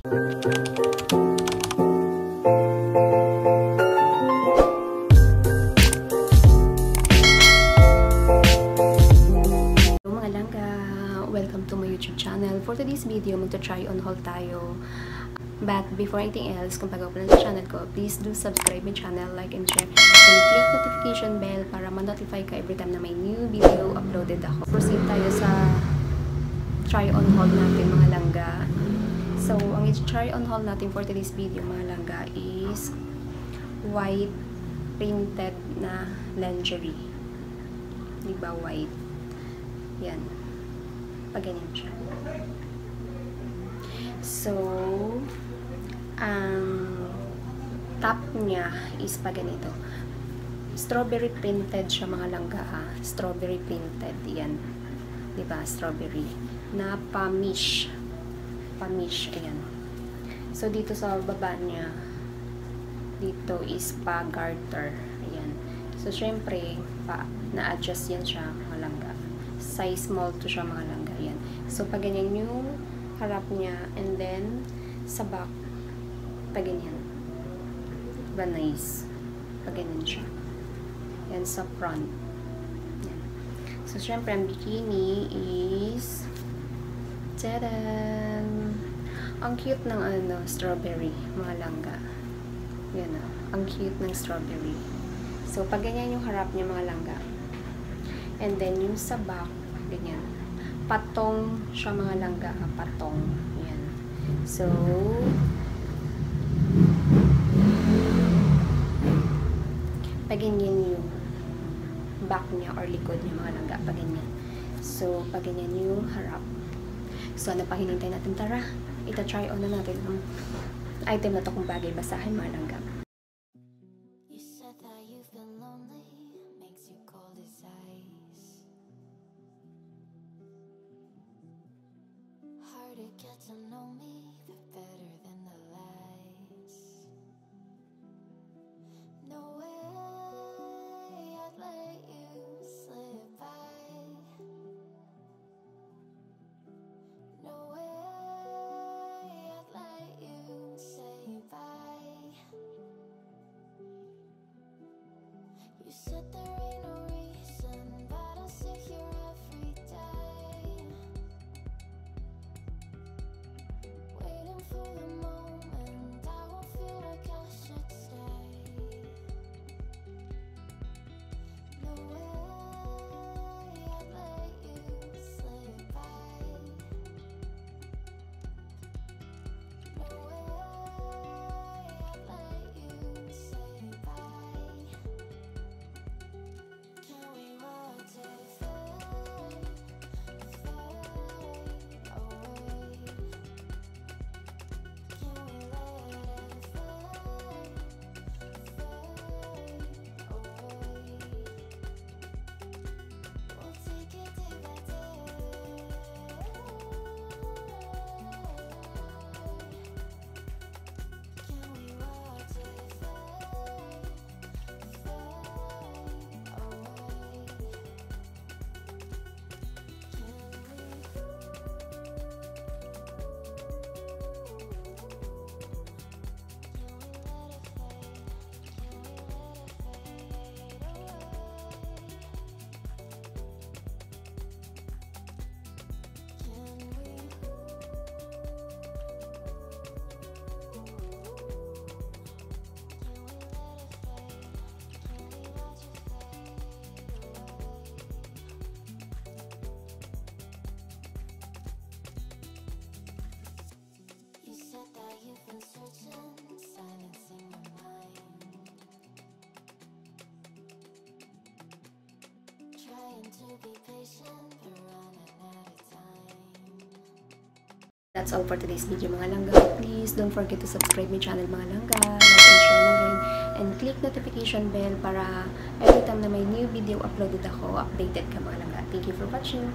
Mga langga, welcome to my YouTube channel. For today's video, magta-try on haul tayo. But before anything else, kung bago pa lang sa channel ko, please do subscribe my channel, like and share, and click notification bell para ma-notify ka every time na may new video uploaded ako. Proceed tayo sa try on haul natin mga langga. So, ang i-try on haul natin for today's video mga langga is white printed na lingerie. Diba white? Yan. Pag ganyan siya. So, ang top niya is pa ganito. Strawberry printed siya mga langga ha. Strawberry printed. Yan. Diba? Strawberry. Na pamish. Pamish. Ayan. So, dito sa baba niya, dito is pa garter. Ayan. So, syempre, na-adjust yan siya mga langga. Size small to siya mga langga. Ayan. So, pag ganyan yung harap niya, and then, sa back, pag ganyan. Diba nice? Pag ganyan siya. Yan sa front. Yan. So, syempre, ang bikini is tadan! Ang cute ng strawberry, mga langga. Yan o. Ang cute ng strawberry. So, pag ganyan yung harap niya, mga langga. And then, yung sa back, ganyan. Patong siya mga langga. Patong. Yan. So, pag ganyan yung back niya or likod niya mga langga. Pag ganyan. So, pag ganyan yung harap. So, ano pa hinintay natin? Tara, ita-try on na natin ang item na to kung bagay basahin mga langga. Get to know me better than the lies. No way I'd let you slip by. No way I'd let you say bye. You said there ain't no reason, but I'll sit here every day, waiting for the moment I won't feel like I should stay. No way I'd let you slip by. No way I'd let you say bye. Can we watch it fade, fade away? Can we let it fade, fade away? We'll take it day by day. Can we watch it fade, fade away? You said that you've been searching, silencing your mind, trying to be patient but running out of time. That's all for today's video mga langga. Please don't forget to subscribe my channel mga langga. Like and share na rin. And click notification bell para every time na may new video uploaded ako, updated ka mga langga. Thank you for watching.